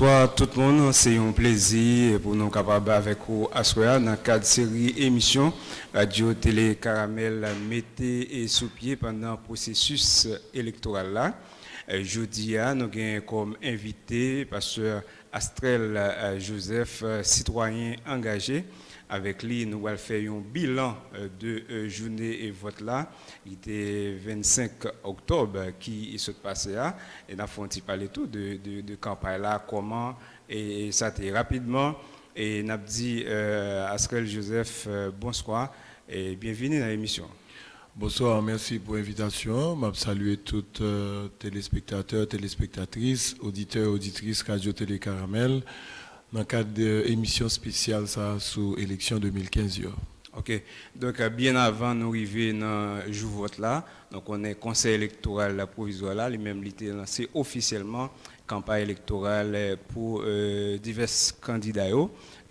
Bonsoir tout le monde, c'est un plaisir pour nous capables avec vous asseoir dans le cadre de série émission Radio Télé Caramel mettez et sous pied pendant le processus électoral là. Jeudi, nous avons comme invité pasteur Astrel Joseph, citoyen engagé. Avec lui, nous allons faire un bilan de journée et vote là. Il était 25 octobre qui se passait là. Et nous avons parlé tout de campagne là, comment, et ça a été rapidement. Et nous avons dit Astrel Joseph, bonsoir et bienvenue dans l'émission. Bonsoir, merci pour l'invitation. Je salue tous téléspectateurs, téléspectatrices, auditeurs, auditrices Radio Télé Caramel. Dans le cadre de l'émission spéciale ça, sur l'élection 2015. Ok, donc bien avant nous arriver dans le jour vote là, donc on est conseil électoral provisoire là, lui-même été lancé officiellement campagne électorale pour divers candidats.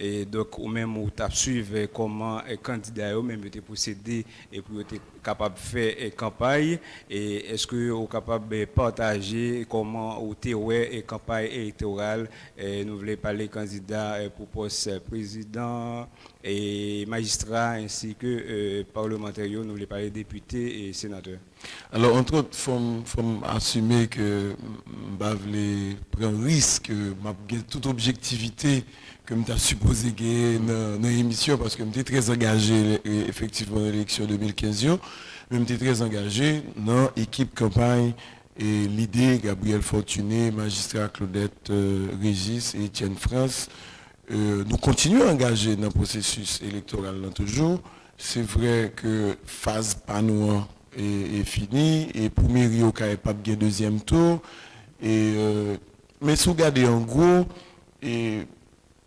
Et donc, ou même ou t'as suivi comment les candidats même été procédé et pour être capable de faire campagne. Et est-ce que vous êtes capable de partager comment vous avez et campagne électorale? Nous voulons parler candidats pour poste président et magistrat ainsi que parlementaires. Nous voulons parler députés et sénateurs. Alors, entre autres, il faut assumer que je vais prendre risque, toute objectivité que je suis supposé gagner dans l'émission parce que je suis très engagé effectivement dans l'élection 2015, mais je suis très engagé dans l'équipe campagne et l'idée Gabriel Fortuné, magistrat Claudette Régis et Étienne France. Nous continuons à engager dans le processus électoral toujours. C'est vrai que phase panouan est finie et pour Myrio qui n'a pas gagné deuxième tour. Mais si vous regardez en gros,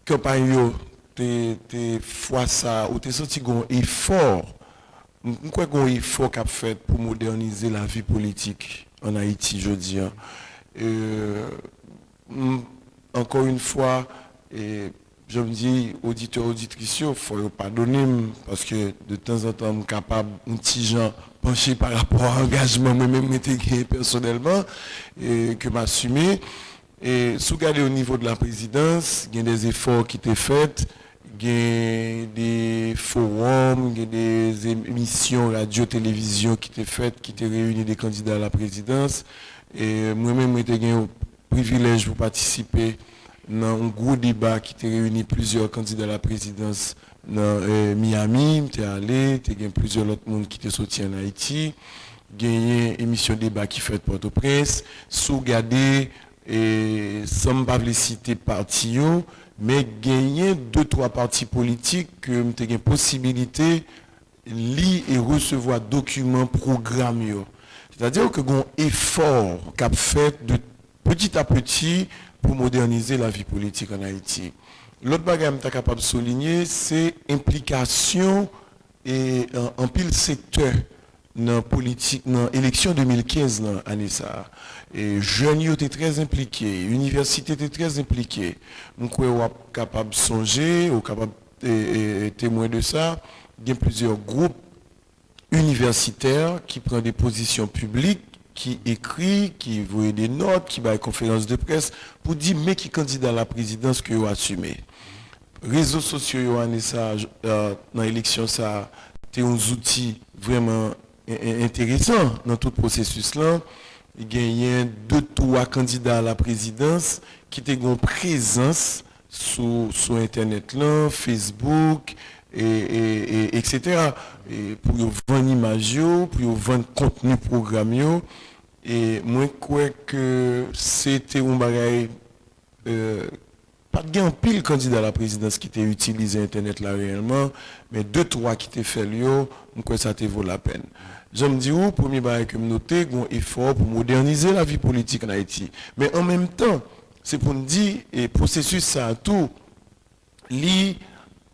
campagne t'es fois ça ou t'es senti un effort quoi un effort qu'a fait pour moderniser la vie politique en Haïti je dis encore une fois je me dis auditeurs auditrices il faut pardonner parce que de temps en temps je suis capable un petit gens pencher par rapport à l'engagement moi-même personnellement et que m'assumer. Et si vous regardez au niveau de la présidence, il y a des efforts qui étaient faits, il y a des forums, il y a des émissions radio-télévision qui étaient faites, qui étaient réunies des candidats à la présidence. Et moi-même, j'ai eu le privilège de participer dans un gros débat qui était réuni plusieurs candidats à la présidence dans Miami. J'étais allé, il y a plusieurs autres monde qui étaient sortis en Haïti. Il y a une émission de débat qui fait Port-au-Prince. Si vous regardez, et sans ne pas citer parti, mais gagner 2-3 partis politiques que nous avons possibilité de lire et recevoir documents, programmes. C'est-à-dire que nous avons un effort qu'a fait de petit à petit pour moderniser la vie politique en Haïti. L'autre bagage que je suis capable de souligner, c'est l'implication en pile secteur dans la politique, dans l'élection 2015 dans l'année ça. Et jeunes étaient très impliqués, l'université était très impliquée. Donc, on est capable de songer, on est capable de témoin de ça. Il y a plusieurs groupes universitaires qui prennent des positions publiques, qui écrivent, qui voient des notes, qui font des conférences de presse pour dire mais qui candidat à la présidence que vous assumez. Réseaux sociaux, dans l'élection, ça, c'est un outil vraiment intéressant dans tout le processus là. Il y a 2-3 candidats à la présidence qui ont une présence sur Internet là, Facebook, etc. Et pour vendre l'image, pour vendre contenu programme. Et moi, je crois que c'était un bagage. Pas de pile candidat à la présidence qui était utilisé Internet là réellement, mais 2-3 qui étaient fait, je crois que ça te vaut la peine. Je me dis, premier bagage que je note, un effort pour moderniser la vie politique en Haïti. Mais en même temps, c'est pour nous dire, et processus ça a tout,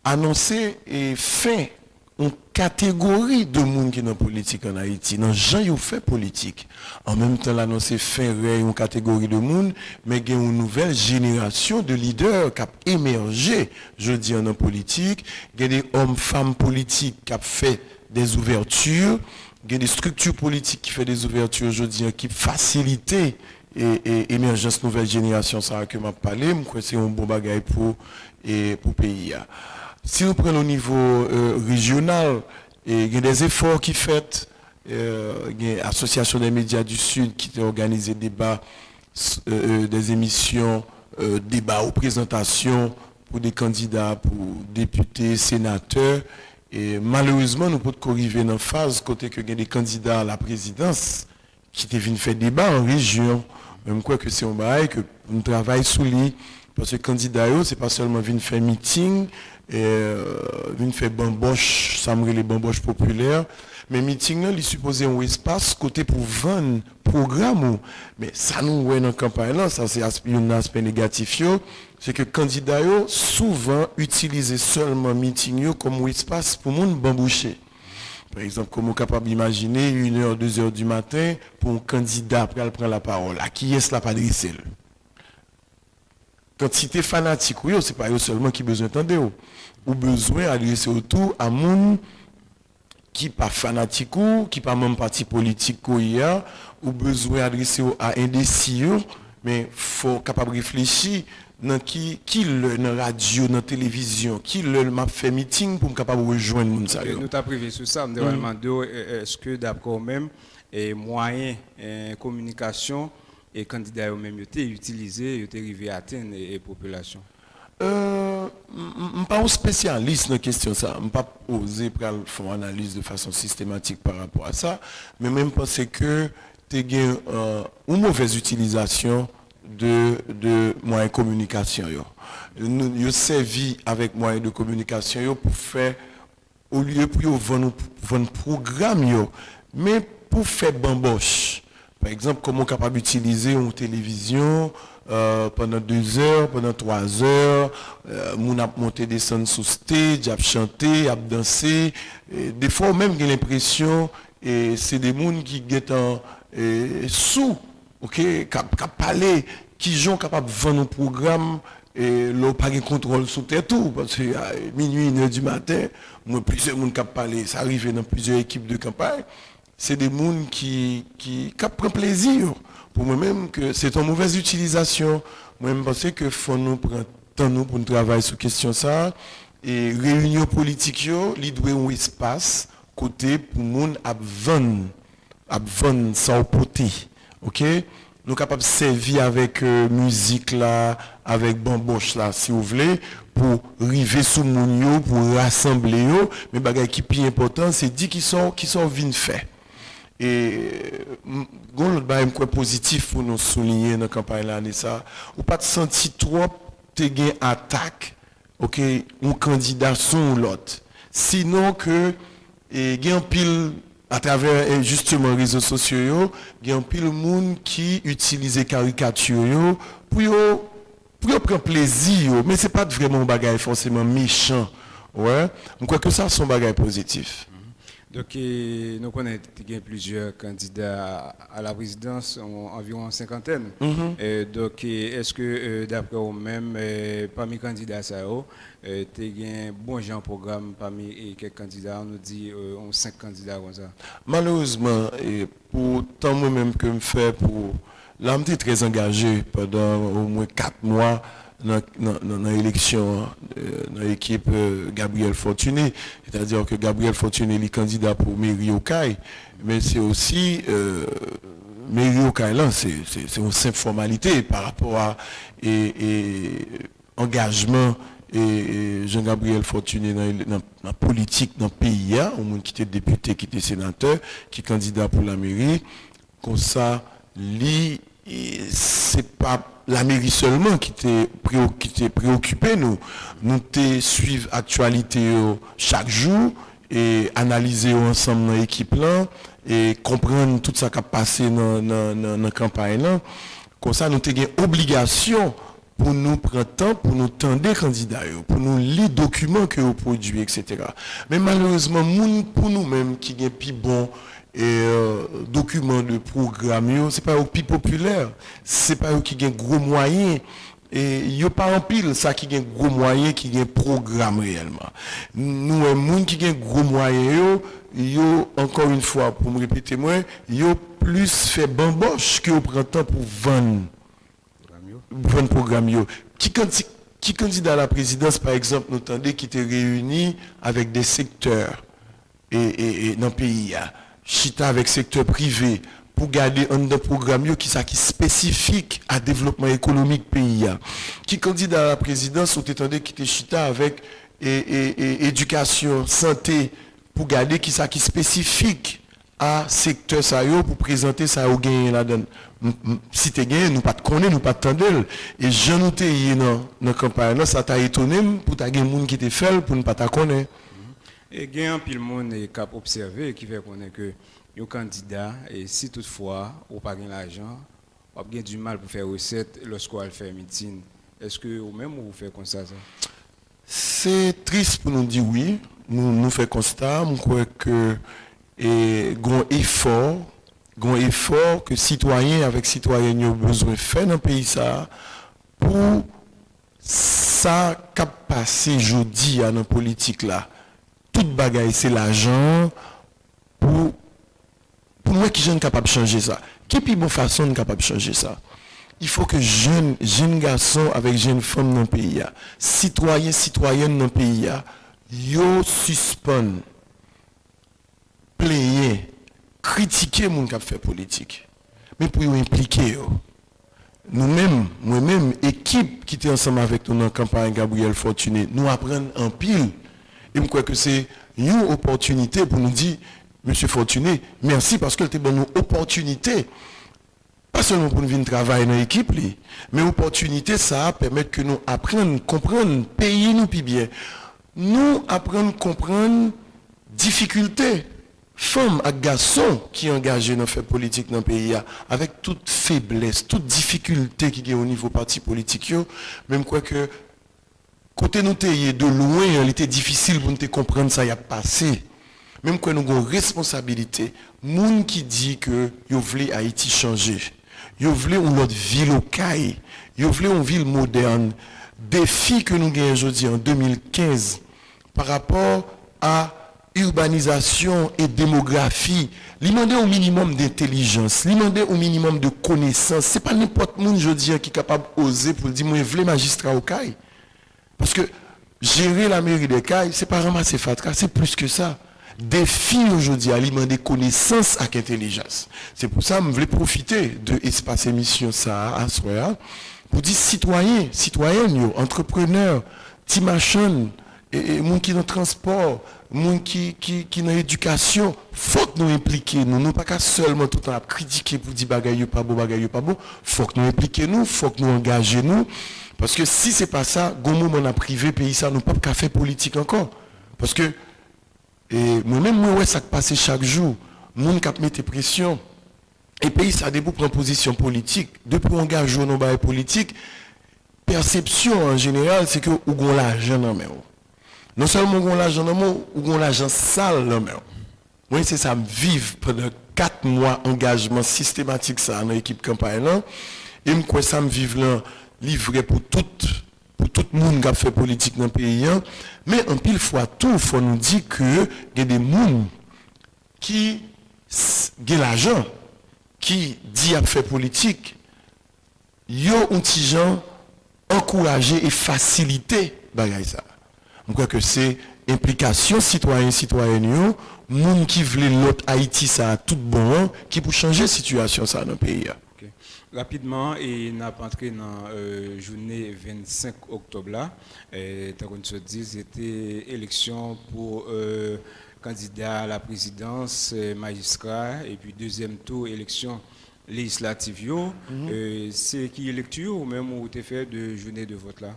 annoncer et fait une catégorie de monde qui est dans la politique en Haïti. Dans gens qui fait politique. En même temps, l'annoncer fait une catégorie de monde, mais il y a une nouvelle génération de leaders qui a émergé, je dis, en politique. Il y a des hommes, femmes politiques qui ont fait des ouvertures. Il y a des structures politiques qui font des ouvertures aujourd'hui qui facilitent et émergence nouvelle génération ça que m'a parlé, je crois que c'est un bon bagage pour pays. Si nous prenons au niveau régional, il y a des efforts qui sont faits. Il y a l'Association des médias du Sud qui a organisé des émissions, débats ou présentations pour des candidats, pour députés, sénateurs. Et malheureusement, nous pouvons arriver dans une phase côté que il y a des candidats à la présidence qui viennent faire débat en région. Même quoi que c'est un bail que nous travaillons sous lui. Parce que les candidats, ce n'est pas seulement venir faire meeting, venir faire bamboche, ça me les bamboches populaires. Mais meeting, il est supposé un espace côté pour vendre programme. Mais ça nous voit dans la campagne, là, ça c'est un aspect négatif. C'est que les candidats souvent utilisent seulement meeting comme un espace pour monde bamboucher. Par exemple, comme on est capable d'imaginer 1h, 2h du matin pour un candidat pour prendre la parole. À qui est-ce la pas adressé? Quand si tu es fanatique, ce n'est pas eux seulement qui besoin d'entendre. Ou besoin d'adresser autour à monde qui n'est pas fanatique ou qui n'est pas même parti politique ou besoin d'adresser à indécis, mais il faut capable de réfléchir dans qui dans la radio, dans la télévision, qui m'a fait meeting pour me capable de rejoindre monde ça. Nous t'avons privé sur ça, me demande est-ce que d'après même et moyens communication et candidats eux-mêmes été utilisés, été arrivé à atteindre les populations. Je ne suis pas un spécialiste dans la question ça. Je ne pas oser faire une analyse de façon systématique par rapport à ça, mais même penser que tu as une mauvaise utilisation de moyens de communication. Nous servi avec moyens de communication pour faire, au lieu pour vendre un programme, mais pour faire bamboche. Par exemple, comment on est capable d'utiliser une télévision pendant 2 heures, pendant 3 heures, on a monté des sons sous stage, a chanté, a dansé. Des fois, même, j'ai l'impression que c'est des gens qui sont sous, qui parlent, qui sont capables de vendre un programme et l'on pas de contrôle sur tout. Parce que à minuit, 1h du matin, plusieurs gens qui parlent, ça arrive dans plusieurs équipes de campagne. C'est des gens qui prennent plaisir. Pour moi-même, que c'est une mauvaise utilisation. Moi-même, je pense qu'il faut nous prendre temps pour nous travailler sur la question ça. Et réunion politique, il doit y avoir un espace côté pour les gens à vendre sans poter. Ok? Nous sommes capables de servir avec musique là, avec bamboche là, si vous voulez, pour arriver sous mon pour rassembler. Mais ce qui est plus important, c'est dire qu'ils sont venus faire. Et l'autre chose positif pour nous souligner dans la campagne là, ça, ou pas de sentir trop de attaque, ok, un candidat sur l'autre. Sinon que il y a un pile à travers justement les réseaux sociaux, il y a un pile de monde qui utilise les caricatures pour prendre plaisir, mais c'est pas vraiment un bagage forcément méchant. Ouais, je crois que ça c'est un bagage positif. Donc, nous connaissons plusieurs candidats à la présidence, environ une cinquantaine. Donc, est-ce que, d'après vous-même, parmi les candidats, tu as un bon genre programme parmi quelques candidats, on nous dit 5 candidats comme ça? Malheureusement, pour tant moi-même que je fais, là, je suis très engagé pendant au moins 4 mois. Dans l'élection dans l'équipe Gabriel Fortuné, c'est-à-dire que Gabriel Fortuné est candidat pour mairie Okaï, mais c'est aussi mairie Okaï là, c'est une simple formalité par rapport à engagement et Jean-Gabriel Fortuné dans la politique dans le pays, au monde qui était député, qui était sénateur, qui est candidat pour la mairie, comme ça, c'est pas la mairie seulement qui était préoccupée, nous suivons l'actualité chaque jour et analyser ensemble dans l'équipe là et comprendre tout ça qui a passé dans la campagne là. Comme ça, nous avons une obligation pour nous prendre temps, pour nous tendre les candidats, pour nous lire les documents que vous produisez, etc. Mais malheureusement, pour nous-mêmes qui sont plus bons, et documents de programme, ce n'est pas eux plus populaire, ce n'est pas eux qui ont gros moyens et il n'y a pas en pile ça qui a un gros moyen, qui a un programme réellement. Nous, un monde qui a un gros moyen, yo, encore une fois, pour me répéter moi, yo plus fait bamboche que au printemps pour vendre programme. Yo. Qui candidat à la présidence, par exemple, nous entendez qui était réuni avec des secteurs et dans le pays, chita avec secteur privé, pour garder un programme qui est spécifique à développement économique pays. Qui candidat à la présidence, vous entendez qui était chita avec éducation, santé, pour garder qui est spécifique à secteur ça pour présenter ça au gain là-dedans. Si tu gagné, nous pas te connaître, nous pas t'entendre. Et je nous t'ai dans la campagne, ça t'a étonné pour ta gagné monde qui te fait pour ne pas te connaître. Et il y a un pile monde qui a observé qui fait connaître que le candidat, et si toutefois, ou pas l'argent, on a du mal pour faire recette lorsqu'on fait meeting. Est-ce que vous même vous faites comme ça? C'est triste pour nous dire oui. Nous faisons constat. Je crois que grand effort que citoyens avec citoyens ont besoin de faire dans le pays ça pour ça qui passé aujourd'hui dans la politique là. Toute bagaille c'est l'argent pour moi qui sont capable de changer ça. Qui est bonne façon de capable de changer ça? Il faut que jeunes garçons avec jeunes femmes dans le pays, citoyennes dans le pays, yo suspendent, plaigner, critiquer mon qui fait politique. Mais pour y impliquer, nous-mêmes, moi-même, équipe qui était ensemble avec nous dans la campagne Gabriel Fortuné, nous apprenons en pile. Et je crois que c'est une opportunité pour nous dire, Monsieur Fortuné, merci parce que c'était une opportunité. Pas seulement pour nous venir travailler dans l'équipe, mais opportunité, ça permet que nous apprenions, comprendre, payer nous plus bien. Nous apprenons, comprendre difficultés. Femmes et garçons qui sont engagés dans la politique dans le pays, avec toute faiblesse, toute difficulté qui est au niveau parti politique, même quoi que, côté nous de loin, il était difficile pour nous comprendre ça y a passé. Même quand nous avons une responsabilité, gens qui dit que vous voulez Haïti changer, vous voulez une autre ville locale, vous voulez une ville moderne, défi que nous avons aujourd'hui en 2015 par rapport à urbanisation et démographie, il demande au minimum d'intelligence, il demande au minimum de connaissances. Ce n'est pas n'importe qui aujourd'hui qui est capable d'oser pour dire, moi je veux magistrat au CAI. Parce que gérer la mairie de CAI, ce n'est pas ramasser Fatra, c'est plus que ça. Défi aujourd'hui à demander connaissance avec intelligence. C'est pour ça que je voulais profiter de l'espace émission ça à Soya pour dire citoyennes, entrepreneurs, petits machins, et gens qui dans le transport, gens qui dans l'éducation, faut que nous impliquions nous. Nous pas qu'à seulement tout le temps critiquer pour dire bagaille pas beau. Faut que nous impliquions nous, faut que nous engagions nous. Parce que si c'est pas ça, gomo on a privé pays ça, nous pas qu'à faire politique encore. Parce que et moi-même, ça passe chaque jour. Moun kap mette pression. Et pays, ça débouche en position politique. Depuis qu'on engage dans les politique, perception en général, c'est que ou gon l'argent dans main. Non seulement gon l'argent dans main, ou gon l'argent sale dans main. Moi, c'est ça, me vivre pendant 4 mois engagement systématique ça dans l'équipe campagne là. Et me quoi ça me vivre là, livré pour tout le monde qui a fait politique dans le pays. Mais en pile fois tout, il faut nous dire que il y a des gens qui ont l'argent, qui disent à faire politique, ils ont un petit gens encouragé et facilité ça. Je crois que c'est implication citoyenne, gens qui veulent l'autre Haïti ça tout bon, qui pour changer la situation ça dans le pays. Rapidement, et n'a pas entré dans la journée 25 octobre là. Tant qu'on se dit, c'était élection pour candidat à la présidence, magistrat, et puis deuxième tour, élection législative. C'est qui lecture ou même où tu fait de journée de vote là?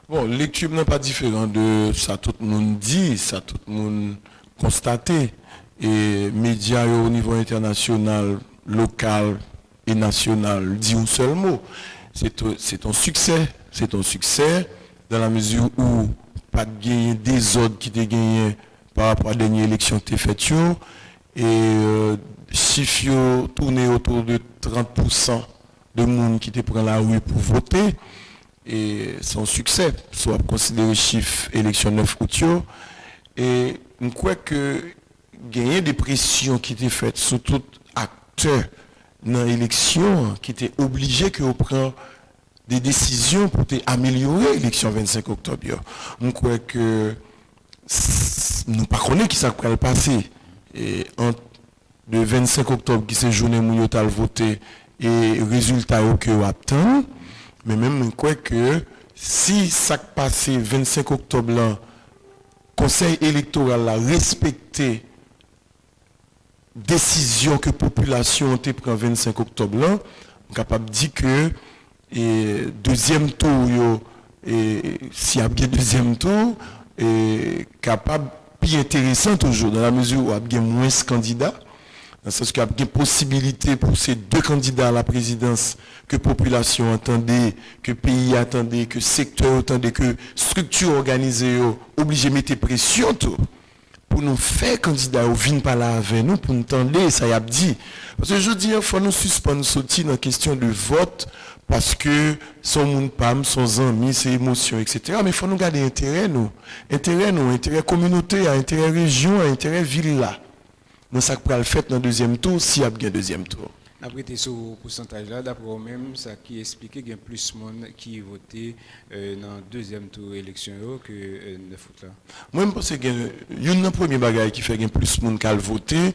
Bon, lecture n'est pas différent de ça, tout le monde dit, ça tout le monde constaté. Et médias au niveau international, local, et national, dit un seul mot. C'est un succès. C'est un succès dans la mesure où pas de gagner des ordres qui étaient gagnés par rapport à la dernière élection qui était faite. Et chiffres tourné autour de 30% de monde qui étaient pris la rue pour voter. et son succès, soit considéré chiffre élection 9 août yo. Et je crois que gagner des pressions qui étaient faites sur tout acteur dans l'élection qui était obligé que on prend des décisions pour améliorer l'élection 25 octobre. Je crois que nous ne connaissons pas qui ça va le passer. Et entre le 25 octobre qui c'est journée où nous avons voté et résultat que nous attend, mais même je crois que si ça passe 25 octobre là, conseil électoral a respecté décision que la population a prise le 25 octobre là, on est capable de dire que et deuxième tour si y a bien deuxième tour est capable plus intéressant toujours dans la mesure où il y a moins de candidats. Dans le sens qu'il y a des possibilités pour ces deux candidats à la présidence que la population attendait, que le pays attendait, que le secteur attendait, que la structure organisée obligée de mettre pression tout, pour nous faire candidats ou venir par là avec nous, pour nous tendre, ça y a dit. Parce que je dis, il faut nous suspendre sortir dans la question de vote, parce que son monde pam, son amis, ses émotions, etc. Mais il faut nous garder intérêt, intérêt communauté, intérêt région, intérêt ville là. Nous ça pourra le faire dans le deuxième tour s'il y a bien deuxième tour. Après tu sur le pourcentage là, d'après vous-même, ça qui explique qu'il y a plus de monde qui voté dans le deuxième tour d'élection que 9 août là. Moi je pense qu'il y a une première bagaille qui fait qu'il y a plus de monde qui a voté.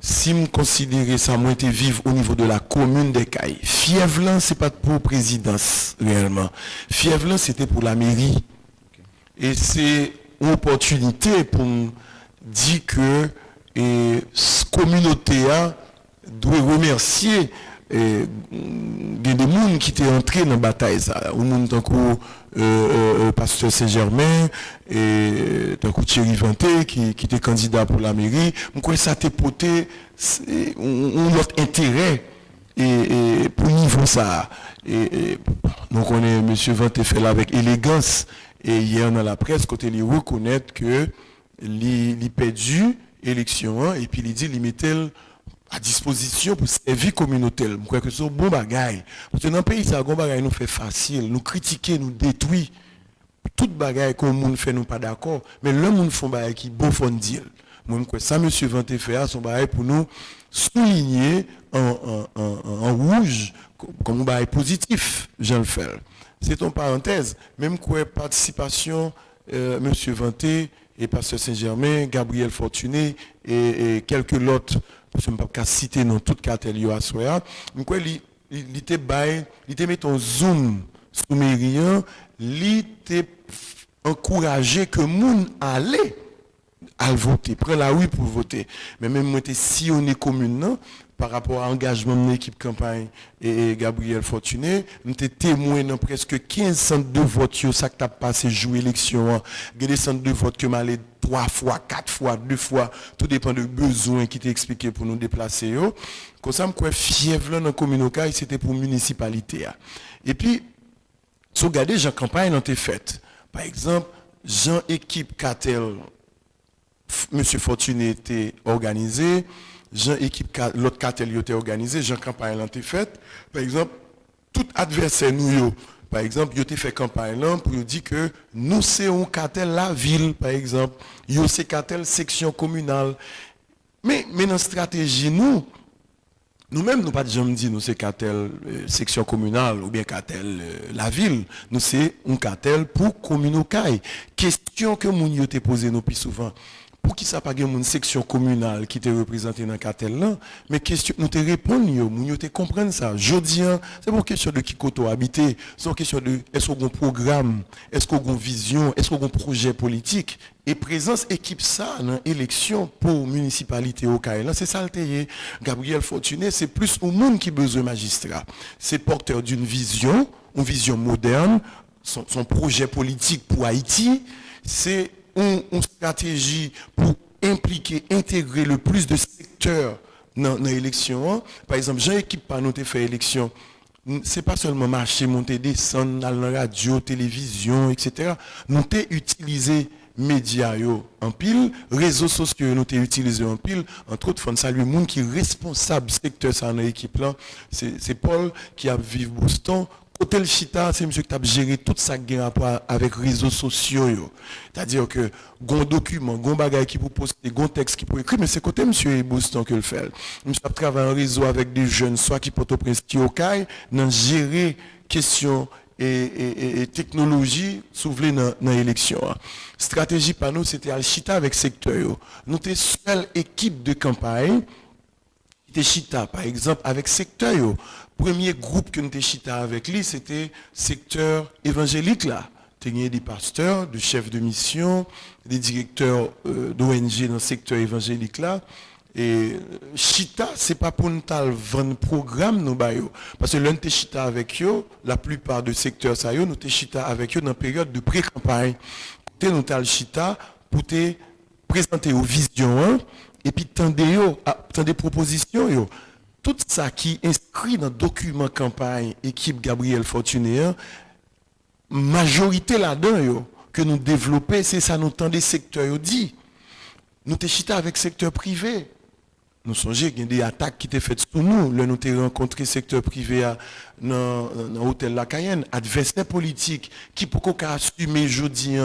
Si je considère ça, moi été vivre au niveau de la commune des Cailles. Fièvre là, c'est pas pour présidence réellement. Fièvre là, c'était pour la mairie. Okay. Et c'est une opportunité pour dire que et communauté a doit remercier des gens qui étaient entrés dans la bataille ça au monde tant que pasteur Saint-Germain et tant que Thierry Vanté qui était candidat pour la mairie on croit ça t'est porté notre intérêt et pour niveau ça et donc on est monsieur Vanté fait là avec élégance et hier dans la presse côté il reconnaître que il perdu élection et puis il dit il mettait à disposition pour servir communautaire. Je crois que c'est un bon bagaille. Parce que dans le pays, ça bon bagaille nous fait facile, nous critiquer, nous détruire. Toute bagaille que le monde fait nous pas d'accord, mais le monde font bagaille qui bon font dire. Moi je crois ça monsieur Vanté fait son bagaille pour nous souligner en rouge comme un bagaille positif, Jean le fais. C'est une parenthèse, même quoi participation monsieur Vanté et pasteur Saint-Germain, Gabriel Fortuné et quelques autres, je ne peux pas citer dans toute cartel à Soya. Donc il était mis un zoom sur Mérien, il était encouragé que monde allait à voter, prendre la rue pour voter. Mais même moi j'étais sillonné commune par rapport à l'engagement de l'équipe campagne et Gabriel Fortuné, nous étions témoins dans presque 15 centres de vote, ça qui a passé jouer l'élection. Il y a des centres de vote qui m'ont allé 3 fois, 4 fois, 2 fois, tout dépend de besoins qui étaient expliqués pour nous déplacer. Comme ça, je suis fièvre dans la communauté, c'était pour la municipalité. Et puis, si vous regardez, Jean campagne dans tes fêtes. Par exemple, Jean équipe Cartel, M. Fortuné était organisé. Jean équipe l'autre cartel était organisé, Jean campagne l'ont fait. Par exemple, tout adversaire nous par exemple, il a fait campagne là pour dire que nous c'est un cartel la ville par exemple, yo c'est cartel section communale. Mais dans la stratégie nous-mêmes, nous pas jamais dit nous c'est cartel section communale ou bien cartel la ville. Nous c'est un cartel pour communauté. Question que moun yo te posé nous plus souvent. Pour qui ça pas une section communale qui te représentée dans le cartel là, mais question nous te répondre nous te comprendre ça. Jodi c'est pour question de qui koto habiter, c'est pour question de est-ce qu'on a un programme, est-ce qu'on a une vision, est-ce qu'on a un projet politique et présence équipe ça dans élection pour municipalité au Kaila, c'est ça le tayé. Gabriel Fortuné, c'est plus au monde qui besoin magistrat. C'est porteur d'une vision, une vision moderne, son projet politique pour Haïti, c'est une stratégie pour impliquer, intégrer le plus de secteurs dans l'élection. Par exemple, Jean-Équipe par nous fait élection. C'est pas seulement marcher, monter, descendre dans la radio, télévision, etc. Nous avons utilisé médias en pile, réseaux sociaux nous avons utilisé en pile. Entre autres, il faut saluer le monde qui est responsable secteur ça dans l'équipe là. C'est Paul qui a vécu Boston, Côté le chita, c'est monsieur qui a géré tout ça qui a rapport avec les réseaux sociaux. C'est-à-dire que, gon document, gon bagay qui pour poster, gon texte qui pour écrire, mais c'est côté monsieur Boston que le fait. Monsieur a travaillé en réseau avec des jeunes, soit qui portent au prince qui au caille, dans gérer questions et technologie soulevées dans l'élection. Stratégie par nous, c'était à chita avec secteur. Nous étions seule équipe de campagne qui chita, par exemple, avec secteur. Premier groupe que nous avons chita avec lui, c'était secteur évangélique là. Il y a des pasteurs, des chefs de mission, des directeurs d'ONG dans le secteur évangélique là. Et chita, c'est pas pour nous vendre programme nous bayo, parce que l'un te chita avec eux, la plupart du secteur ça yo, nous te chita avec eux dans la période de pré-campagne. Nous t'al chita pour te présenter aux visions et puis des propositions yo. Tout ça qui est inscrit dans le document campagne équipe Gabriel Fortuné, majorité là-dedans que nous développons, c'est ça nous tend des secteurs dit. Nous te chita avec secteur privé. Nous songeons qu'il y a des attaques qui étaient faites sur nous. Là, nous avons rencontré le secteur privé dans l'hôtel La Cayenne, adversaire politique qui peut assumer aujourd'hui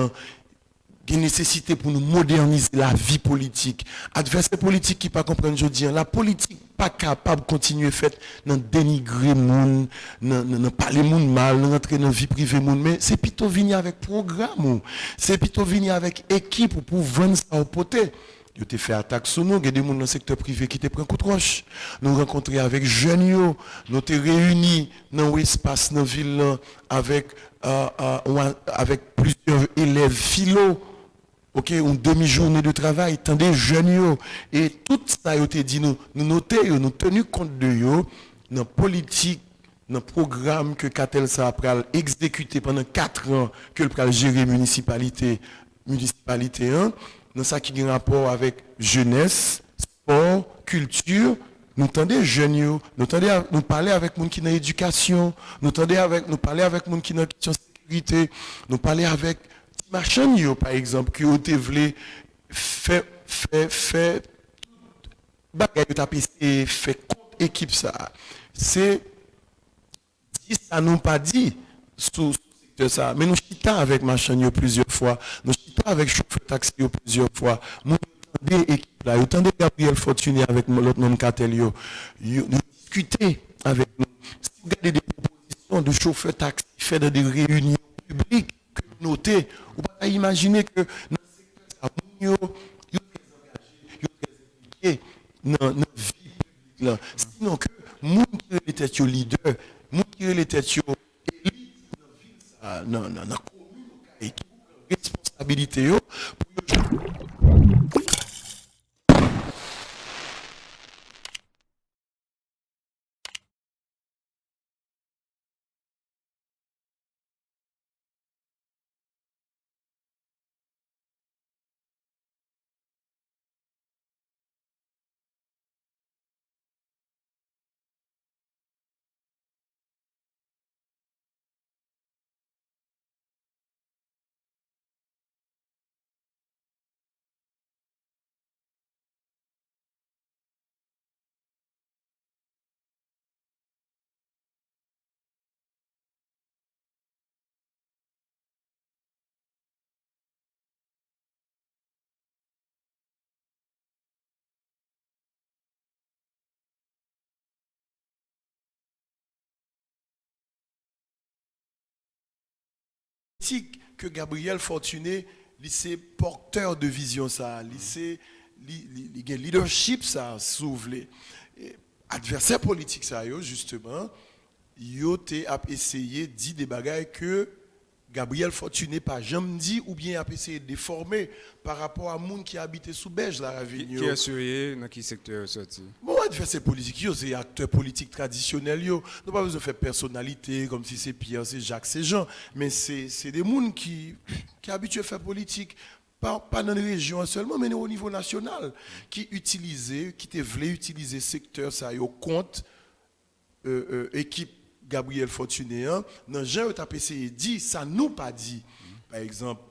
une nécessité pour nous moderniser la vie politique. Adversaire politique qui ne comprend pas aujourd'hui, la politique pas capable de continuer fait dans dénigrer monde, dans parler monde mal, dans entrer dans la vie privée monde, mais c'est plutôt venir avec programme, c'est plutôt venir avec équipe pour vendre ça au poté. Yo te fait attaque sur nous, il y a des gens dans le secteur privé qui te prennent coup de roche. Nous rencontrons avec jeunes, nous te réunis dans l'espace dans la ville avec plusieurs élèves philo. OK, une demi-journée de travail, tant des jeunes et tout ça yo te dit nous noter, nous tenu compte de yo dans politique, dans programme que Catel ça a exécuté pendant 4 ans que le pral gérer municipalité 1. Dans ça qui a un rapport avec jeunesse, sport, culture, nous tendez jeunes, nous parler avec gens qui dans l'éducation, nous parler avec gens qui dans la question de sécurité, nous parler avec machin par exemple qui ont voulu fait bagaille fait compte équipe ça. C'est dit ça nous pas dit sous de ça, mais nous chita avec machin plusieurs fois, nous chita avec chauffeur taxi plusieurs fois, nous tendez équipe là, nous tendez Gabriel Fortuné avec l'autre nom Catel nous discuter avec nous. Si vous regardez des propositions de chauffeur taxi fait dans des réunions publiques que vous notez, vous ne pouvez pas imaginer que dans ce secteur ça, vous impliqué dans la vie publique là. Sinon que nous qui était leader, nous qui était non, et qui responsabilité que Gabriel Fortuné, c'est porteur de vision ça, c'est leadership ça s'ouvre. Adversaire politique ça justement, yo te a essayé dit des bagailles que Gabriel Fortuné pas jamais dit ou bien a essayé de déformer par rapport à monde qui habitait sous Belge la Ravine. Qui assuré dans quel secteur sorti? Bon, adversaire politique, c'est acteur politique traditionnel yo. Nous pas besoin de faire personnalité comme si c'est Pierre, c'est Jacques, c'est Jean, mais c'est des gens qui habitués à faire politique. Pas dans les régions seulement, mais au niveau national, qui te voulaient utiliser secteur ça au compte équipe Gabriel Fortuné, dans Jean essayé dit, ça nous pas dit. Par exemple,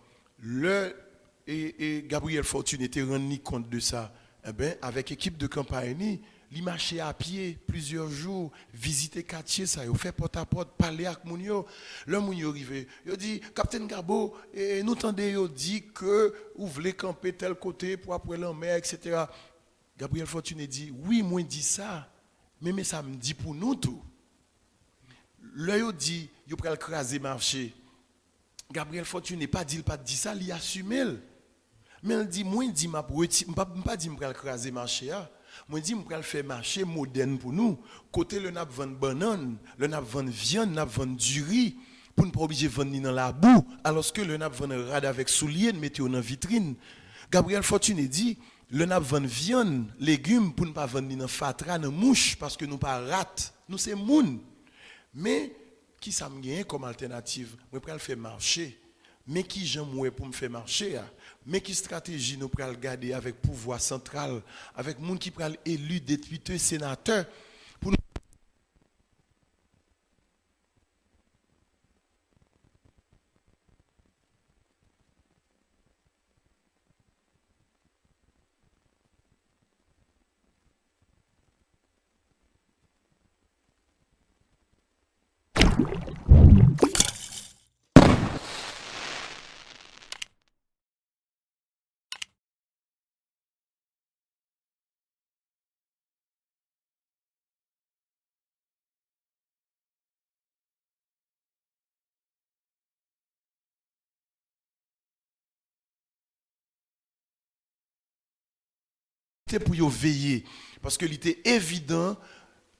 et Gabriel Fortuné était rendu compte de ça. Eh ben, avec équipe de campagne, li marcher à pied plusieurs jours, visiter quartier ça, yo fait porte à porte, parler avec moun yo. Le moun yo arrivé, yo dit Capitaine Gabo, nous tendez yo dit que vous voulez camper tel côté pour après la mer, etc. Gabriel Fortuné dit oui, moi dit ça, mais ça me dit pour nous tout. Le yo dit yo pral craser marché. Gabriel Fortuné pas dit ça, il assume. Mais il dit moi dit m'a pas dit m'pral craser marché a. Moi dis m'pral faire marché moderne pour nous. Côté le n'a vendre banane, le n'a vendre viande, n'a vendre du riz pour ne pas obligé vendre dans la boue alors que le n'a vendre rad avec souliers mettre dans vitrine. Gabriel Fortuné dit le n'a vendre viande, légumes pour ne pas vendre dans fatra, dans mouche parce que nous pas rate, nous c'est moun. Mais qui ça me gagne comme alternative? Moi pral faire marché. Mais qui j'aime pour me faire marcher, mais qui stratégie nous pral garder avec pouvoir central, avec monde qui pral élu député sénateur pour nous pour y veiller parce que il était évident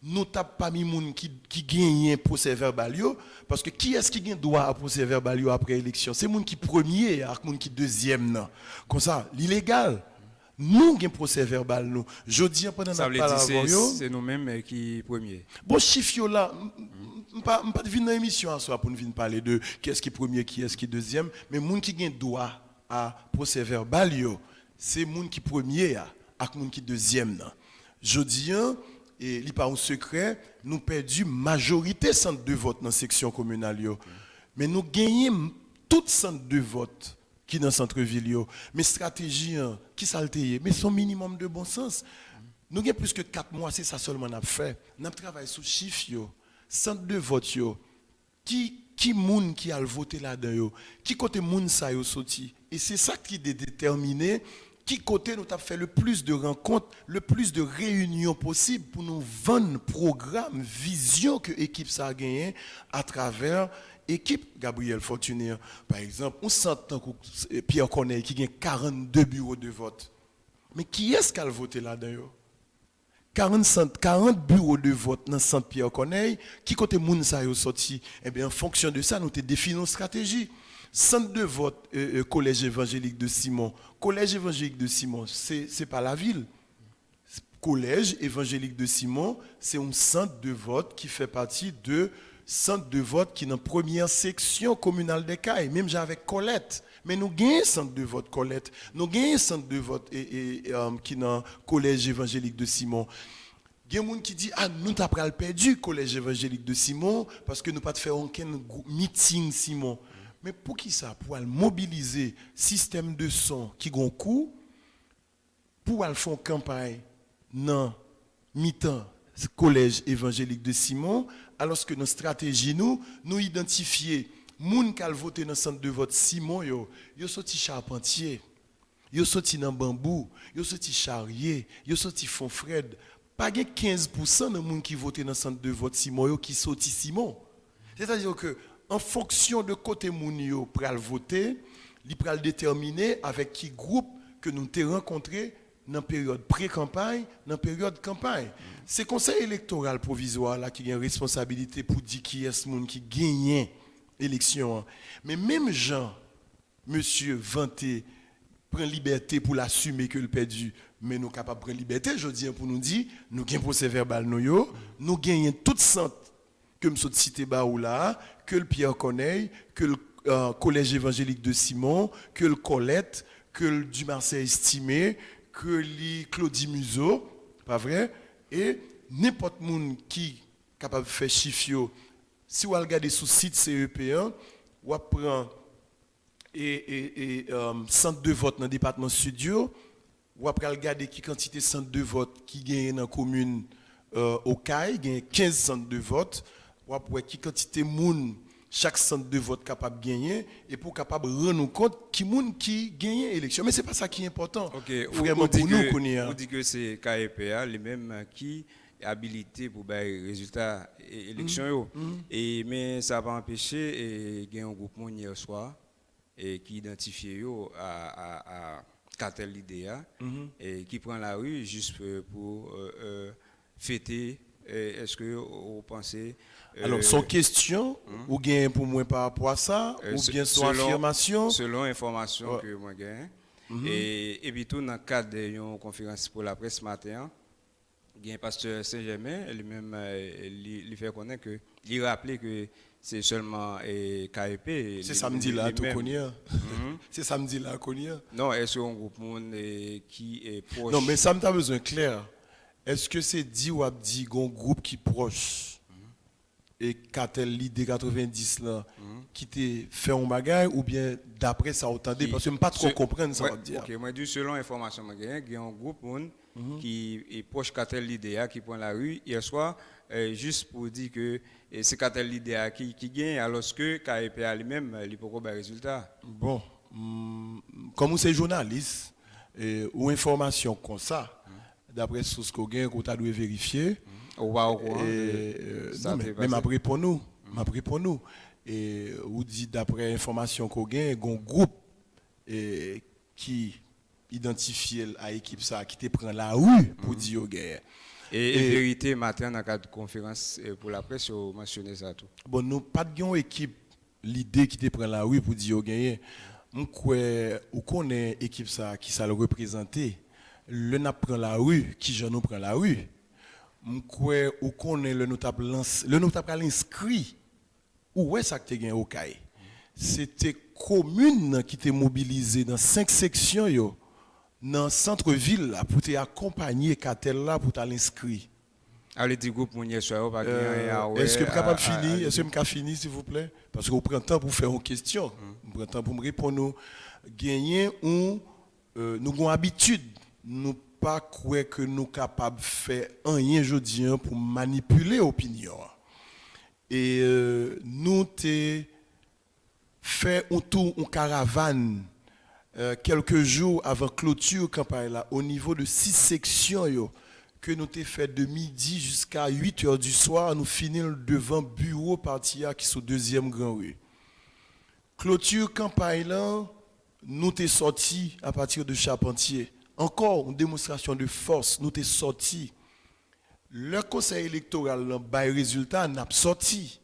nous tape pas mis moun qui gagne procès verbal yo parce que qui est-ce qui gagne droit à procès verbal yo après élection c'est moun qui premier ak moun qui deuxième nan comme ça l'illégal nous gagne procès verbal nous jodi pendant ça la parole c'est nous-mêmes qui premier bon chiffre yo là pas venir dans émission à soir pour nous venir parler de qui est-ce qui premier qui est-ce qui deuxième mais moun qui gagne droit à procès verbal yo c'est moun qui premier ak moun qui deuxième nan jodi et li pas un secret nous perdu majorité centre de vote dans section communale yo mais nous gagnons tout centre de vote qui dans centre ville yo mais stratégie qui salteye mais son minimum de bon sens nous gagnons plus que 4 mois c'est ça seulement n'a fait n'a travaillé sous chiffre yo centre de vote yo qui moun qui a voté là-dedans yo qui côté moun ça yo sorti et c'est ça qui est déterminé qui côté nous avons fait le plus de rencontres, le plus de réunions possibles pour nous vendre programme, vision que l'équipe ça a gagné à travers l'équipe Gabriel Fortuné. Par exemple, on s'entend que Pierre Corneille qui gagne 42 bureaux de vote. Mais qui est-ce qui a voté là-dedans? 40 bureaux de vote dans Centre Pierre Corneille, qui côté moun ça yo sorti? Eh bien, en fonction de ça, nous te définissons une stratégie. Centre de vote collège évangélique de Simon. Collège évangélique de Simon, c'est pas la ville. Collège évangélique de Simon, c'est un centre de vote qui fait partie de centre de vote qui est dans la première section communale des Cailles. Même j'avais Colette. Mais nous gagnons un centre de vote Colette. Nous gagnons un centre de vote qui est dans le collège évangélique de Simon. Il y a des gens qui disent nous avons perdu le collège évangélique de Simon parce que nous n'avons pas fait aucun meeting Simon. Mais pour qui ça? Pour mobiliser le système de son qui a un coût, pour aller faire une campagne dans mi-temps collège évangélique de Simon, alors que notre stratégie, nous identifier les gens qui ont voté dans le centre de vote Simon, ils sont charpentiers, ils sont dans bambou, ils sont charriers, ils sont Fonfred. Pas 15% de gens qui votent dans le centre de vote Simon qui sont Simon. C'est-à-dire que en fonction de côté moun yo pral voter, li pral déterminer avec qui groupe que nous t'ai rencontré dans période pré-campagne, dans période campagne. C'est conseil électoral provisoire là qui a une responsabilité pour dire qui est ce monde qui gagne l'élection. Mais même Jean, monsieur vanté prend liberté pour l'assumer que le perdu, mais nous capable prendre liberté, je dis pour nous dire nous gagnons procès verbal nous gagnons toute centre que me cité là, que le Pierre Corneille, que le collège évangélique de Simon, que le Colette, que le du Marseille estimé, que le Claudie Museau, pas vrai? Et n'importe monde qui est capable de faire chiffre, si vous regardez sur le site CEP1, vous prenez centre de vote dans le département studio, ou après regarder qui quantité de centres de vote qui gagne dans la commune au CAI, il y a 15 centres de vote, ou après qui quantité de monde chaque centre de vote capable de gagner et pour capable de rendre compte qui monde qui gagne l'élection. Mais c'est pas ça qui est important. Vraiment pour nous on dit que c'est KEPA les-mêmes qui habilité pour les résultats élection et mais ça va empêcher et gagne un groupe monde hier soir et qui identifie à cartel l'idée et qui prend la rue juste pour fêter. Est-ce que vous pensez alors son question ou bien pour moi par rapport à ça ou bien son affirmation selon information que moi gagne et puis tout dans le cadre d'une conférence pour la presse ce matin il y a un pasteur Saint-Germain lui-même il fait connaître que il rappelait que c'est seulement KEP c'est samedi là tout connaît c'est samedi là connaît non est-ce un groupe monde qui est proche non mais ça me t'a besoin clair. Est-ce que c'est dit ou dit un groupe qui proche et cartel l'idée 90 là qui te fait un bagage ou bien d'après ça entendez parce que je pas trop comprendre ça va dire. OK, moi dis selon information moi il y a un groupe qui est proche cartel l'idée qui prend la rue hier soir juste pour dire que c'est cartel l'idée qui gagne alors que KEPA lui-même il peut pas résultat. Bon, comme c'est journaliste ou information comme ça d'après ce qu'on gagne qu'on t'a dû vérifier mais m'après pour nous et ou dit d'après information qu'on gagne un groupe qui identifie à équipe ça qui te prend la rue pour dire au guerre et vérité matin dans cadre de conférence pour la presse on mentionné ça tout bon nous pas de une équipe l'idée qui te prend la rue pour dire au gagner ou connaît équipe ça qui ça le représenter le n'a prend la rue qui je nous prend la rue m'croire ou connaît le notable inscrit où est ça que tu gagné au CAI c'était commune qui était mobilisée dans 5 sections yo dans centre-ville là pour t'accompagner cartel là pour t'inscrire. Allez du groupe Mounier soir pas est-ce que vous capable finir est-ce que me finir s'il vous plaît parce que vous prenez temps pour faire une question vous prenez temps pour me répondre nous gagner ou nous avons habitude nous pas croire que nous capables faire rien aujourd'hui pour manipuler l'opinion et nous t'ai fait un tour en caravane quelques jours avant clôture campagne là au niveau de 6 sections yo, que nous t'ai fait de midi jusqu'à 8h du soir nous finir devant bureau partia qui sont deuxième grand rue clôture campagne là nous t'ai sorti à partir de Charpentier encore une démonstration de force nous t'ai sorti le conseil électoral là bail résultat n'a sorti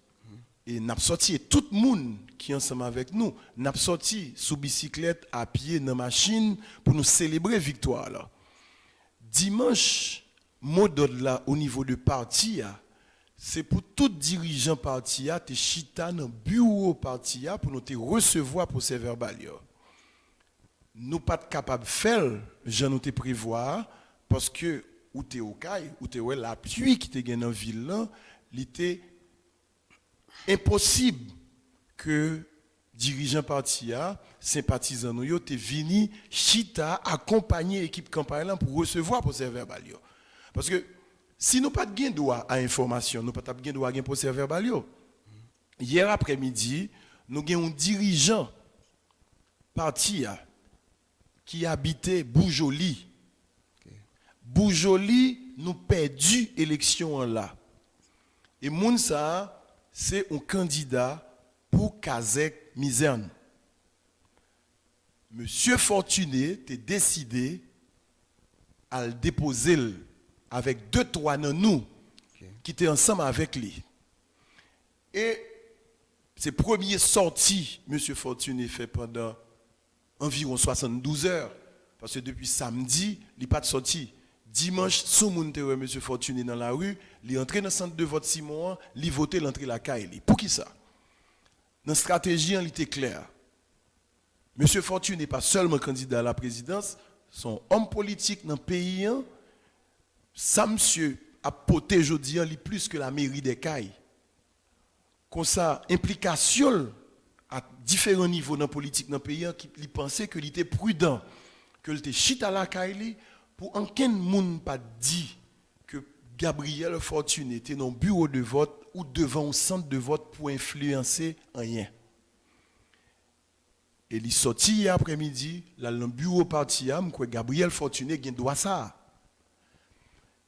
et n'a sorti tout le monde qui est ensemble avec nous n'a sorti sous bicyclette à pied dans machine pour nous célébrer victoire là dimanche mot d'ordre là au niveau de parti c'est pour tout dirigeant parti te chita dans bureau parti pour nous te recevoir pour ces verbal nous pas capable faire j'en nous te prévoir parce que ou te au caille ou te ouais l'appui qui te gagne dans ville là il était impossible que dirigeant parti sympathisant nous yo te vini chita accompagner équipe campagne là pour recevoir pour ces verbal parce que si nous pas de gain droit à information nous pas de gain droit à pour ces verbal hier après-midi nous avons un dirigeant parti qui habitait Boujoli. Boujoli nous perdu élection là. Et Mounsa c'est un candidat pour Kazek Mizerne. Monsieur Fortuné t'est décidé à le déposer avec 2-3 dans nous qui étaient ensemble avec lui. Et ses premières sorties, monsieur Fortuné fait pendant environ 72 heures. Parce que depuis samedi, il n'est pas de sortie. Dimanche, sous mon monsieur Fortuné dans la rue, il est entré dans le centre de vote Simon, il a voté l'entrée la caille. Pour qui ça? Dans la stratégie, il était clair. Monsieur Fortuné n'est pas seulement candidat à la présidence, son homme politique dans le pays, ça monsieur a porté aujourd'hui plus que la mairie des cailles. Comme ça, implication à différents niveaux dans la politique dans le pays, qui pensait qu'il était prudent que le chita la Kaili pour aucun monde pas dit que Gabriel Fortuné était dans le bureau de vote ou devant un centre de vote pour influencer rien. Et il sorti hier après-midi, là, dans le bureau parti, que Gabriel Fortuné a droit ça.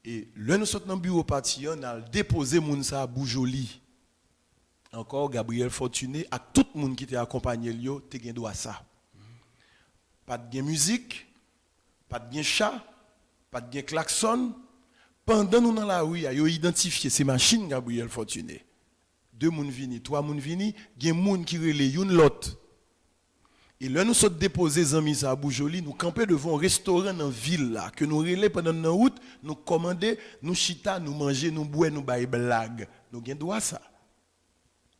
Et là, nous sommes dans le bureau parti, on a déposé Mounsa à Boujoli. Encore Gabriel Fortuné, à tout le monde qui t'a accompagné, tu as droit ça. Pas de musique, pas de chat, pas de klaxon. Pendant nous dans la rue, ils ont identifié ces machines Gabriel Fortuné. 2 moun vini, 3 moun vini, il y a des gens qui relèvent une l'autre. Et là, nous sommes déposés amis à Boujoli, nous camper devant un restaurant dans la ville là, que nous relèvons pendant la route, nous commander, nous chita, nous manger, nous boire, nous bailler blague. Nous avons droit à ça.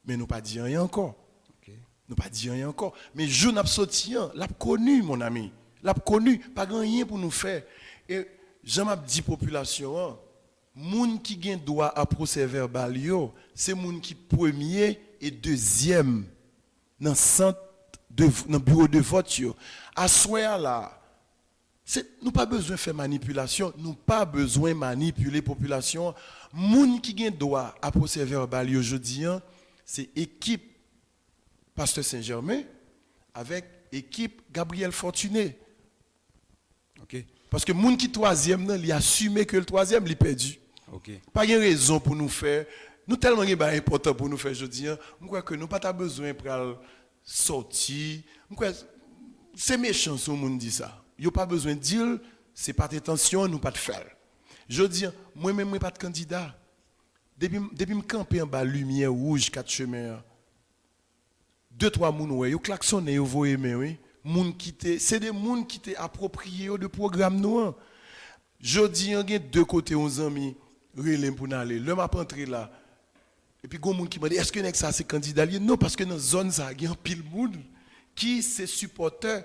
Mais nous pas dit rien encore. Okay. Nous pas dit rien encore. Mais je n'ai pas sorti, l'a connu mon ami. L'a connu, pas rien pour nous faire. Et j'aime dit population, moun qui gen droit à procès verbal yo, c'est moun qui premier et deuxième dans centre dans bureau de vote yo. À soir là, nous pas besoin de faire manipulation, nous pas besoin de manipuler population. Moun qui gen droit à procès verbal yo jodi, c'est équipe Pasteur Saint-Germain avec équipe Gabriel Fortuné. OK. Parce que moun qui troisième il a assumé que le troisième il perdu. OK. Pas de raison pour nous faire. Nous tellement important pour nous faire jodi, je crois que nous pas besoin pour sortir. C'est méchant si on dit ça. Il n'y a pas besoin de dire, c'est pas d'intention, nous pas de faire. Je dis, moi-même, je pas de candidat. Depuis que je campe en bas, lumière rouge, 4 chemins, 2-3 moun, ouais, ils klaxonnent, ils voient, oui. C'est des gens qui étaient appropriés de programme noir. Je dis, il y a 2 côtés, 11 amis, relais pour aller. Le m'a entré là. Et puis, il y a des gens qui m'ont dit, est-ce que ça c'est candidat? Non, parce que dans la zone, il y a un pile monde qui c'est supporter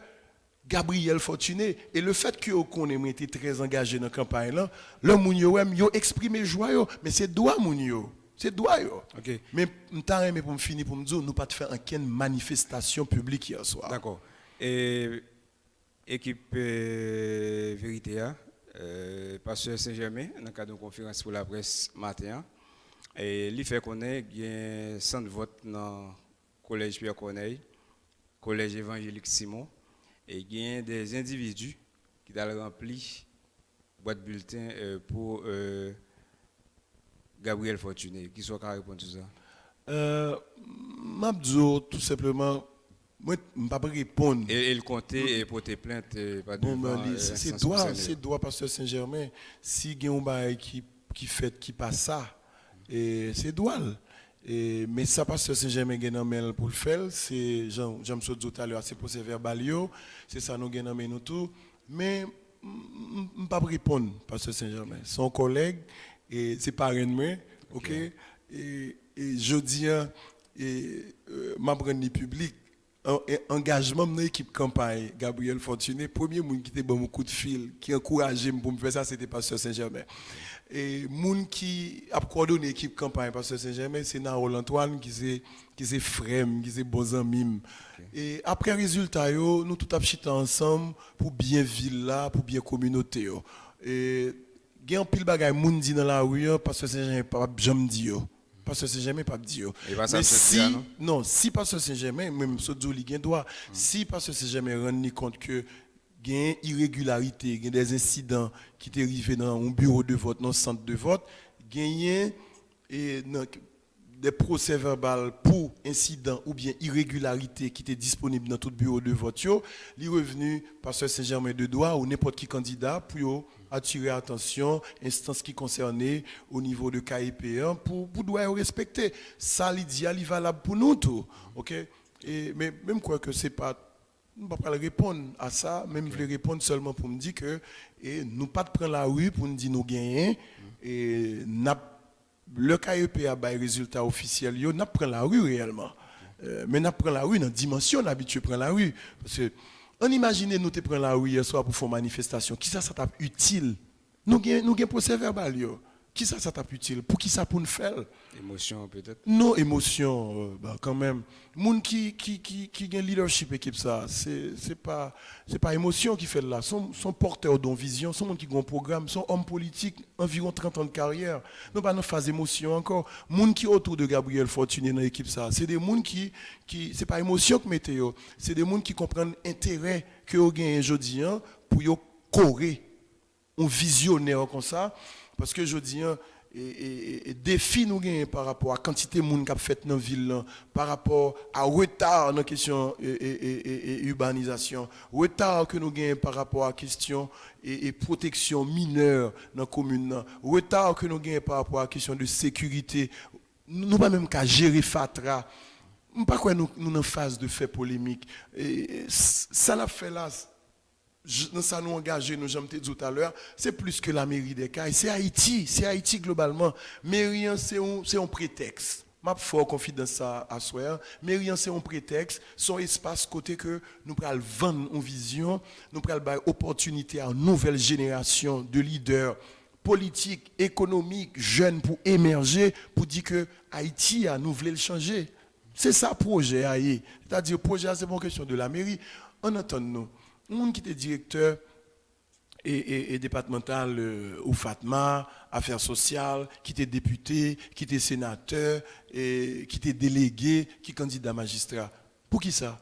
Gabriel Fortuné. Et le fait que qu'on ait été très engagé dans la campagne, là, le moun yo exprimé joie, mais c'est droit moun yo. C'est droit. Okay. Mais je pour me finir pour me dire, nous pas de faire aucune manifestation publique hier soir. D'accord. Et équipe Vérité, Pasteur Saint-Germain, dans le cadre de conférence pour la presse matin, et il fait qu'on ait un centre de vote dans le collège Pierre Corneille, collège évangélique Simon, et il y a des individus qui ont rempli boîte bulletin pour Gabriel Fortuné. Qui soit qu'à répondre à ça? M'abdo, tout simplement, moi, je ne peux pas répondre. Et le compter et porter plainte, pas de c'est droit, Pasteur Saint-Germain. Si il y a un bail qui fait, qui passe ça, c'est droit. Mais ça, Pasteur Saint-Germain a un pour le faire, c'est, j'aime ça tout à l'heure, c'est pour ces verbal, c'est ça, nous avons nous tout. Mais je ne peux pas répondre, Pasteur Saint-Germain. Son collègue, et c'est parrain de moi, ok? Et je dis, ma brand public, engagement dans l'équipe campagne, Gabriel Fortuné, premier monde qui était bon coup de fil, qui encourageait pour me faire ça, c'était Pasteur Saint-Germain. Et monde qui a coordonné l'équipe campagne Pasteur Saint-Germain, c'est Narol Antoine qui c'est frère, qui c'est bon ami. Et après résultat nous tout a ensemble pour bien ville là, pour bien communauté yo. Et il y a un pile bagay moun dit dans la rue Pasteur Saint-Germain pas jamais dit Pasteur Saint-Germain pas dit mais si non, si Pasteur Saint-Germain même ce doli gen droit, si Pasteur Saint-Germain rend compte que il y a une irrégularité, il y a des incidents qui sont arrivés dans un bureau de vote, dans un centre de vote, il y a des procès verbaux pour incidents ou bien irrégularités qui étaient disponibles dans tout bureau de vote. Il est revenu Pasteur Saint-Germain de droit ou n'importe qui candidat pour attirer attention, instance qui concernait au niveau de KIP1 pour doit respecter. Ça, l'idéal, il valable pour nous tous. Okay? Mais même quoi que c'est pas. Je ne vais pas répondre à ça, même je vais répondre seulement pour me dire que nous ne pas de prendre la rue pour nous dire nous gagnons. Et le KEP a des résultats officiels, nous prenons la rue réellement. Mais nous prenons la rue dans la dimension d'habitude prendre la rue. Parce que, on imagine nous prenons la rue hier soir pour faire une manifestation. Qui ça t'a utile? Nous avons procès verbal. Qui ça t'a utile? Pour qui ça pour nous faire? Émotion peut-être. Non, émotion, quand même. Moun qui gagne leadership équipe ça, c'est pas émotion qui fait là. Sont porteurs d'une vision, sont monde qui ont un programme, sont hommes politiques, environ 30 ans de carrière. Non pas dans phase émotion encore. Moun qui autour de Gabriel Fortuné dans l'équipe ça, c'est des moun qui c'est pas émotion que météo, c'est des moun qui comprennent intérêt que vous gagnez aujourd'hui pour yo correr un visionnaire comme ça parce que je dis et défi nous gagnons par rapport à la quantité de monde qui a fait dans la ville, par rapport à retard dans la question urbanisation, retard que nous gagnons par rapport à la question et protection mineure dans la commune, retard que nous gagnons par rapport à la question de sécurité, nous pas même qu'à gérer Fatra, pas quoi nous en phase de fait polémique. Et ça l'a fait là. Ça nous engage, nous j'aime te dire tout à l'heure, c'est plus que la mairie des Cayes, c'est Haïti globalement. Mairie c'est un prétexte. M'a fort confidence ça à soi. Mairie c'est un prétexte, son espace côté que nous pral vendre une vision, nous pral bailler opportunité à une nouvelle génération de leaders politiques, économiques, jeunes pour émerger, pour dire que Haïti a nous voulons le changer. C'est ça projet Haïti. C'est-à-dire projet c'est pas une question de la mairie. On entend nous. Moun qui était directeur et départemental au Fatma, affaires sociales, qui était député, qui était sénateur, et qui était délégué, qui candidat magistrat. Pour qui ça?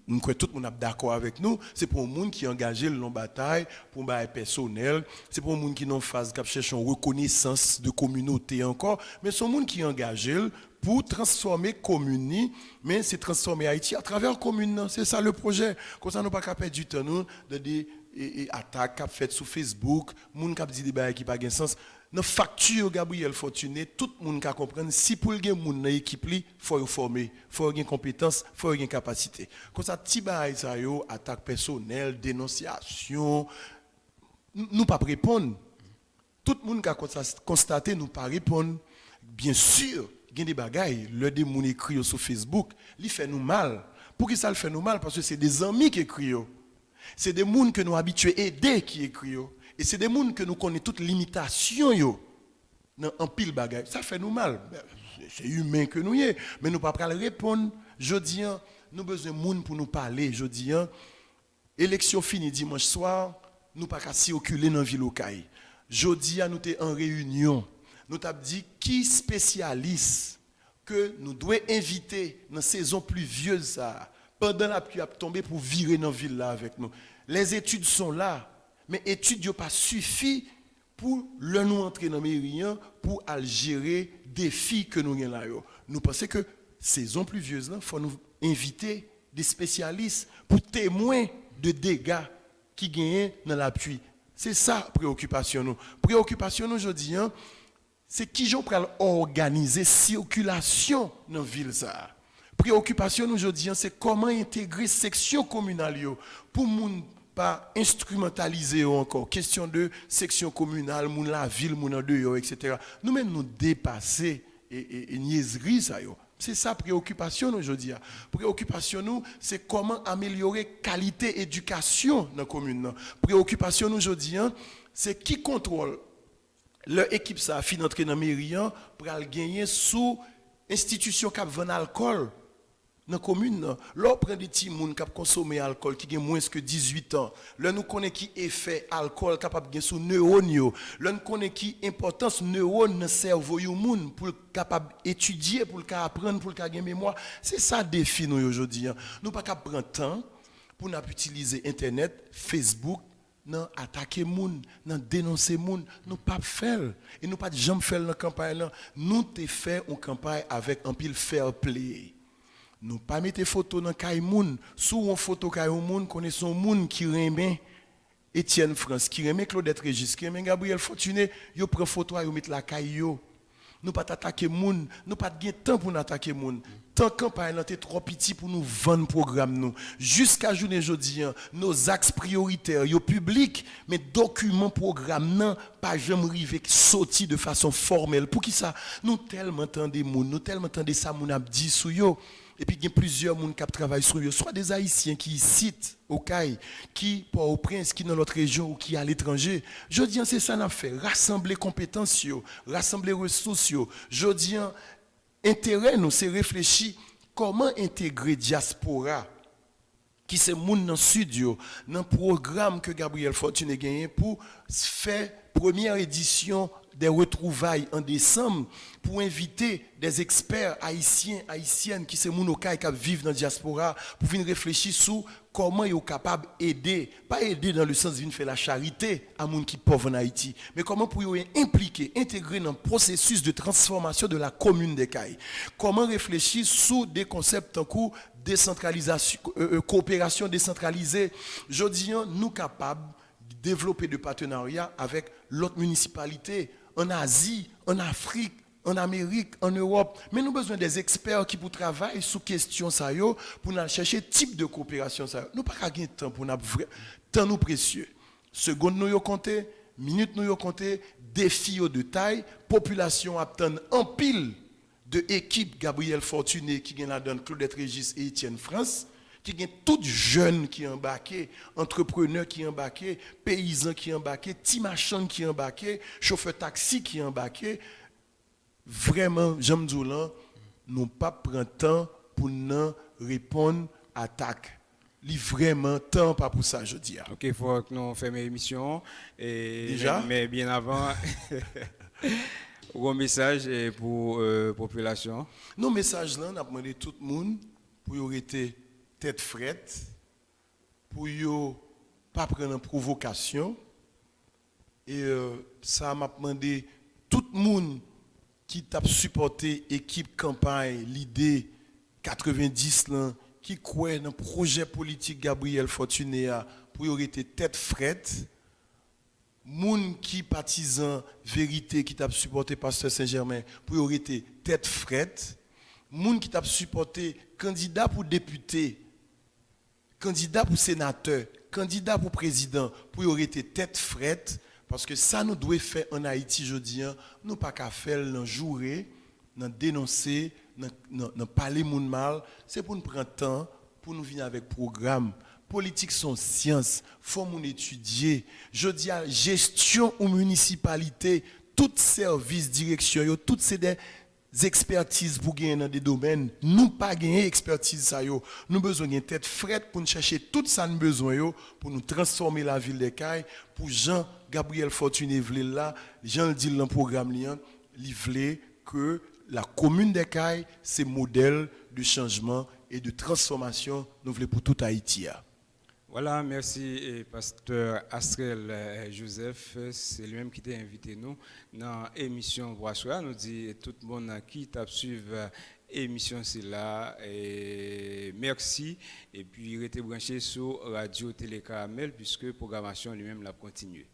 Nous croyons tout le monde est d'accord avec nous. C'est pour un monde qui est engagé dans la bataille, pour un bail personnel. C'est pour un monde qui est en phase, qui cherche une reconnaissance de communauté encore. Mais c'est un monde qui est engagé pour transformer commune, mais c'est transformer Haïti à travers commune. C'est ça le projet. Comme ça, nous ne pas perdre du temps nous, de des attaques qui faites sur Facebook, moun qui dit des choses qui n'ont pas de sens. Dans facture Gabriel Fortuné, tout le monde qui comprend si pour le monde dans l'équipe, il faut former, il faut avoir compétence, il faut avoir capacité. Comme ça, petit bail ça yo, attaque personnelle, dénonciation, nous pas répondre. Tout le monde qui a constaté nous pas répondre. Bien sûr, il y a des bagailles, le des gens écrit sur Facebook, il fait nous mal. Pour qui ça le fait nous mal? Parce que c'est des amis qui écrivent. C'est des gens que nous habitués à aider qui écrivent. Et c'est des gens que nous connaissons toutes les limitations en pile bagaille. Ça fait nous mal. C'est humain que nous y est. Mais nous ne pouvons pas répondre. Je dis, nous avons besoin de monde pour nous parler. Je dis, élection finie dimanche soir, nous ne pouvons pas circuler dans la ville au Caille. Je dis, nous sommes en réunion. Nous avons dit qui spécialiste que nous devons inviter dans la saison pluvieuse pendant la pluie à tomber pour virer dans la ville là avec nous. Les études sont là, mais études n'ont pas suffi pour nous entrer dans la mairie pour gérer des défis que nous avons là. Nous pensons que saison pluvieuse il faut nous inviter des spécialistes pour témoins de dégâts qui gagnent dans la pluie. C'est ça préoccupation nous. Préoccupation nous aujourd'hui c'est qui j'en pour organiser circulation dans la ville ça. Préoccupation aujourd'hui, c'est comment intégrer section communale pour moun pas instrumentaliser encore. Question de section communale, moun la ville, moun en dehors, etc. Nous-mêmes nous dépasser et niaiserie ça yo. C'est ça préoccupation aujourd'hui. Préoccupation nous, c'est comment améliorer qualité éducation dans la commune. Préoccupation nous aujourd'hui, c'est qui contrôle leur équipe ça a fini d'entrer dans la mairie pour gagner sous institution qui vend alcool dans la commune. Là, on prend des petits gens qui consomment alcool qui ont moins que 18 ans. Là, nous connaissons qui effet alcool capable de gagner sur neurones. Là, nous connaissons qui importance neurones dans le cerveau pour capable étudier, pour apprendre, pour gagner mémoire. C'est ça le défi nous aujourd'hui. Nous ne pouvons pas prendre temps pour utiliser Internet, Facebook, non attaquer moun, non dénoncer moun, nous pas faire et nous pas jamais faire dans campagne là, nous te fait une campagne avec un pile fair play. Nous pas mettre photo dans kay moun, sous une photo kay moun connaissons moun qui remet Étienne France, qui remet Claudette Régis, qui remet Gabriel Fortuné, yo prend photo yo mettre la kay yo. Nous pas attaquer moun, nous pas de temps pour attaquer moun. temps campagne était trop petit pour nous vendre programme nous. Jusqu'à journée aujourd'hui, nos axes prioritaires, yo public, mais documents programme non pas jamais rivé sorti de façon formelle. Pour qui ça? Nous tellement tendez moun, nous tellement tendez ça moun a dit sou yo. Et puis il y a plusieurs moun qui travaillent sur eux, soit des Haïtiens qui citent au CAI, qui Port-au-Prince, qui dans notre région ou qui à l'étranger. Je dis c'est ça n'a fait, rassembler compétences, rassembler ressources. Je dis intérêt nous c'est réfléchir comment intégrer diaspora qui c'est moun dans studio dans programme que Gabriel Fortuné gagné pour faire première édition des retrouvailles en décembre pour inviter des experts haïtiens, haïtiennes qui sont mounokay qui vivent dans la diaspora pour venir réfléchir sur comment ils sont capables d'aider, pas aider dans le sens de venir faire la charité à gens qui sont pauvres en Haïti, mais comment pour les impliquer, intégrer dans le processus de transformation de la commune des Cailles. Comment réfléchir sur des concepts en cours décentralisation, coopération décentralisée. Je dis, nous capables de développer des partenariats avec l'autre municipalité en Asie, en Afrique, en Amérique, en Europe. Mais nous avons besoin des experts qui pour travailler sur questions ça yo pour nous chercher type de coopération ça. Nous pas gagner temps pour nous temps nous précieux. Seconde nous yo compter, minute nous yo compter, défi de taille, population attend en pile de équipe Gabriel Fortuné qui gagne la donne Claudette Régis et Étienne France. Qui gagne toutes jeunes qui embarqués, entrepreneurs qui embarqués, paysans qui embarqués, timachan qui embarqués, chauffeurs taxi qui embarqués. Vraiment, j'aime dire, nous pas prendre temps pour nous répondre à l'attaque. Il vraiment temps pas pour ça, je dis. OK, il faut que nous fassions l'émission. Déjà? Mais bien avant, un message pour la population. Nos messages là, on a demandé tout le monde pour y rester tête frette, pour ne pas prendre en provocation. Et ça m'a demandé tout le monde qui t'a supporté l'équipe campagne, l'idée 90 là, qui croit dans le projet politique Gabriel Fortuné pour y rester tête frette. Moun qui partisan vérité qui t'a supporté Pasteur Saint-Germain pour y rester tête frette. Moun qui t'a supporté candidat pour député, candidat pour sénateur, candidat pour président, pour y aurait été tête frette, parce que ça nous doit faire en Haïti, je dis, nous pas qu'à faire dans jouer, dans dénoncer, dans parler moun mal, c'est pour nous prendre temps, pour nous venir avec programme. Politique sont science, faut nous étudier. Je dis à gestion ou municipalité, tout service, direction, toutes ces des expertises pour gagner dans des domaines, nous pas gagner expertise ça yo. Nous besoin d'une tête frette pour nous chercher tout ça nous besoin yo pour nous transformer la ville des Cailles pour Jean Gabriel Fortuné vle là, Jean le dit dans le programme li vle que la commune des Cailles c'est modèle de changement et de transformation nous voulons pour tout Haïti. Voilà, merci Pasteur Astrel Joseph, c'est lui-même qui t'a invité nous dans l'émission Boissoir. Nous dit tout le monde qui t'a suivi l'émission c'est là et merci et puis restez branché sur Radio Télé Caramel puisque la programmation lui-même l'a continué.